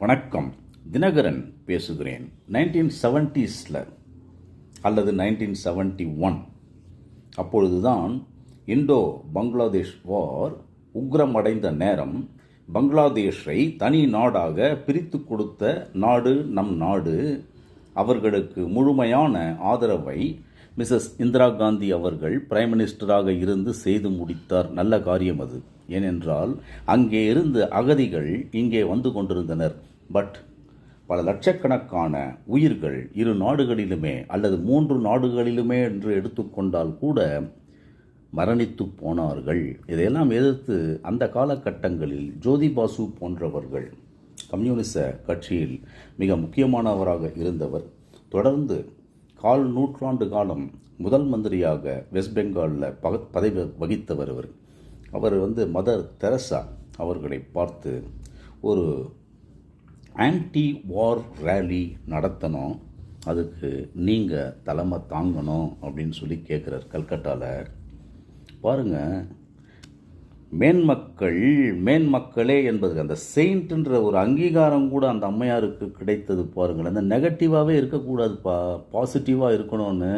வணக்கம். தினகரன் பேசுகிறேன். 1970s அல்லது 1971 அப்பொழுதுதான் இண்டோ பங்களாதேஷ் வார் உக்கிரமடைந்த நேரம். பங்களாதேஷை தனி நாடாக பிரித்து கொடுத்த நாடு நம் நாடு. அவர்களுக்கு முழுமையான ஆதரவை மிஸ்ஸஸ் இந்திரா காந்தி அவர்கள் பிரைம் மினிஸ்டராக இருந்து செய்து முடித்தார். நல்ல காரியம் அது. ஏனென்றால் அங்கே இருந்து அகதிகள் இங்கே வந்து கொண்டிருந்தனர். பட் பல லட்சக்கணக்கான உயிர்கள் இரு நாடுகளிலுமே அல்லது 3 நாடுகளிலுமே என்று எடுத்துக்கொண்டால் கூட மரணித்து போனார்கள். இதையெல்லாம் எதிர்த்து அந்த காலகட்டங்களில் ஜோதி பாசு போன்றவர்கள் கம்யூனிச கட்சியில் மிக முக்கியமானவராக இருந்தவர். தொடர்ந்து 1/4 நூற்றாண்டு காலம் முதல் மந்திரியாக வெஸ்ட் பெங்காலில் பதவி வகித்தவர். அவர் மதர் தெரசா அவர்களை பார்த்து ஒரு ஆன்டி வார் ரேலி நடத்தணும், அதுக்கு நீங்கள் தலைமை தாங்கணும் அப்படின்னு சொல்லி கேட்குறார். கல்கட்டாவில் பாருங்கள், மேன்மக்களே என்பது அந்த செயின்ட்ன்ற ஒரு அங்கீகாரம் கூட அந்த அம்மையாருக்கு கிடைத்தது. பாருங்கள், அந்த நெகட்டிவாகவே இருக்கக்கூடாதுப்பா, பாசிட்டிவாக இருக்கணும்னு.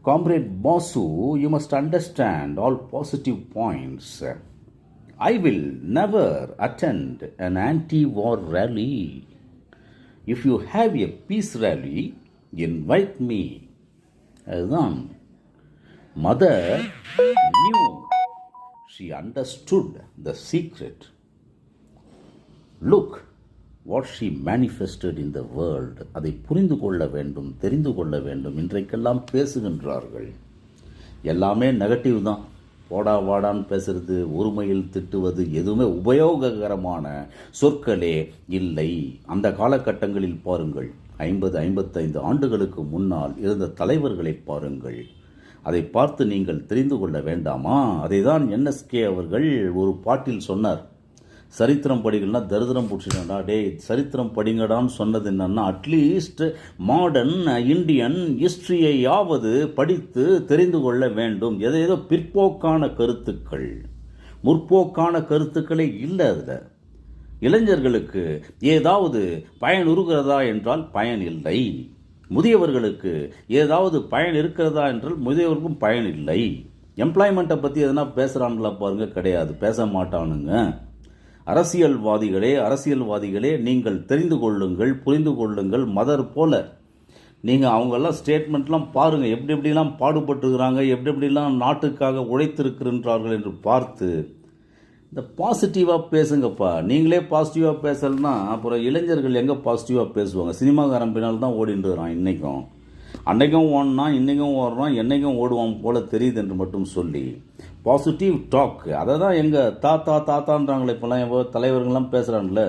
Comrade Basu, you must understand all positive points. I will never attend an anti-war rally. If you have a peace rally, invite me. அதுதான். Mother knew. She understood the secret. Look what she manifested in the world. அதை புரிந்து கொள்ள வேண்டும், தெரிந்து கொள்ள வேண்டும். இன்றைக்கெல்லாம் பேசுகின்றார்கள், எல்லாமே நெகட்டிவ் தான். போடா வாடான்னு பேசுறது, ஒருமையில் திட்டுவது, எதுவுமே உபயோககரமான சொற்களே இல்லை. அந்த காலகட்டங்களில் பாருங்கள், 50-55 ஆண்டுகளுக்கு முன்னால் இருந்த தலைவர்களை பாருங்கள். அதை பார்த்து நீங்கள் தெரிந்து கொள்ள வேண்டாமா? அதை தான் என்எஸ்கே அவர்கள் ஒரு பாட்டில் சொன்னார். சரித்திரம் படிக்கலன்னா தரித்திரம் பிடிச்சிட்டா. சரித்திரம் படிங்கடான்னு சொன்னது என்னன்னா, அட்லீஸ்ட் மாடர்ன் இந்தியன் ஹிஸ்டரியையாவது படித்து தெரிந்து கொள்ள வேண்டும். ஏதோ பிற்போக்கான கருத்துக்கள், முற்போக்கான கருத்துக்களே இல்லை. அதில் இளைஞர்களுக்கு ஏதாவது பயன் இருக்கிறதா என்றால் பயன் இல்லை. முதியவர்களுக்கு ஏதாவது பயன் இருக்கிறதா என்றால் முதியவருக்கும் பயன் இல்லை. எம்ப்ளாய்மெண்ட்டை பற்றி எதனா பேசுகிறாங்களா பாருங்க, கிடையாது, பேச மாட்டானுங்க. அரசியல்வாதிகளே நீங்கள் தெரிந்து கொள்ளுங்கள், புரிந்து கொள்ளுங்கள். மதர் போல நீங்கள் அவங்கெல்லாம் ஸ்டேட்மெண்ட்லாம் பாருங்கள், எப்படிலாம் பாடுபட்டுருக்கிறாங்க, எப்படிலாம் நாட்டுக்காக உழைத்திருக்கின்றார்கள் என்று பார்த்து இந்த பாசிட்டிவாக பேசுங்கப்பா. நீங்களே பாசிட்டிவாக பேசலைன்னா அப்புறம் இளைஞர்கள் எங்கே பாசிட்டிவாக பேசுவாங்க? சினிமாக்காரன் பின்னால் தான் ஓடிட்டுறான். இன்றைக்கும் அன்னைக்கும் ஓடினான், இன்றைக்கும் ஓடுறான், என்னைக்கும் ஓடுவான் போல தெரியுது என்று மட்டும் சொல்லி பாசிட்டிவ் டாக். அதை தான் எங்கள் தாத்தான்றாங்களே இப்போலாம். எவ்வளோ தலைவர்கள்லாம் பேசுகிறாங்களே,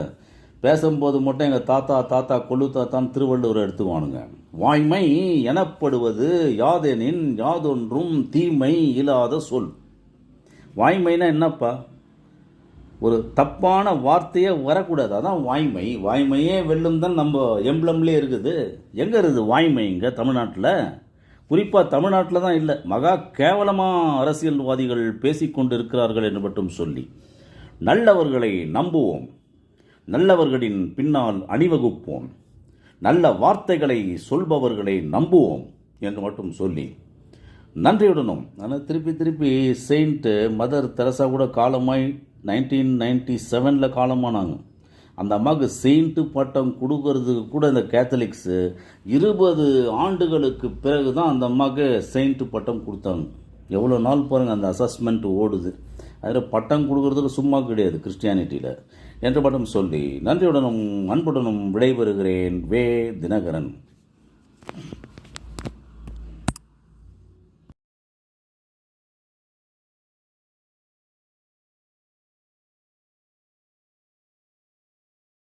பேசும்போது மட்டும் எங்கள் தாத்தா கொள்ளு தாத்தான்னு திருவள்ளுவரை எடுத்துவானுங்க. வாய்மை எனப்படுவது யாதெனின் யாதொன்றும் தீமை இல்லாத சொல். வாய்மைனா என்னப்பா? ஒரு தப்பான வார்த்தையே வரக்கூடாது, அதான் வாய்மை. வாய்மையே வெல்லும் தான் நம்ம எம்ப்ளம்லேயே இருக்குது. எங்கே இருக்குது வாய்மை? இங்கே தமிழ்நாட்டில், குறிப்பாக தமிழ்நாட்டில் தான் இல்லை. மகா கேவலமாக அரசியல்வாதிகள் பேசிக்கொண்டு இருக்கிறார்கள் என்று மட்டும் சொல்லி நல்லவர்களை நம்புவோம், நல்லவர்களின் பின்னால் அணிவகுப்போம், நல்ல வார்த்தைகளை சொல்பவர்களை நம்புவோம் என்று மட்டும் சொல்லி நன்றியுடனும். ஆனால் திருப்பி செயின்ட் மதர் தெரசா கூட காலமாய் 1997 காலமானாங்க. அந்த அம்மாவுக்கு செயின்ட்டு பட்டம் கொடுக்கறதுக்கு கூட இந்த கேத்தலிக்ஸு 20 ஆண்டுகளுக்கு பிறகு தான் அந்த அம்மாவுக்கு செயின்ட்டு பட்டம் கொடுத்தாங்க. எவ்வளோ நாள் பாருங்கள் அந்த அசஸ்மெண்ட் ஓடுது. அதில் பட்டம் கொடுக்கறதுக்கு சும்மா கிடையாது கிறிஸ்டியானிட்டியில் என்று மட்டும் சொல்லி நன்றியுடனும் அன்புடனும் விடைபெறுகிறேன். தினகரன்.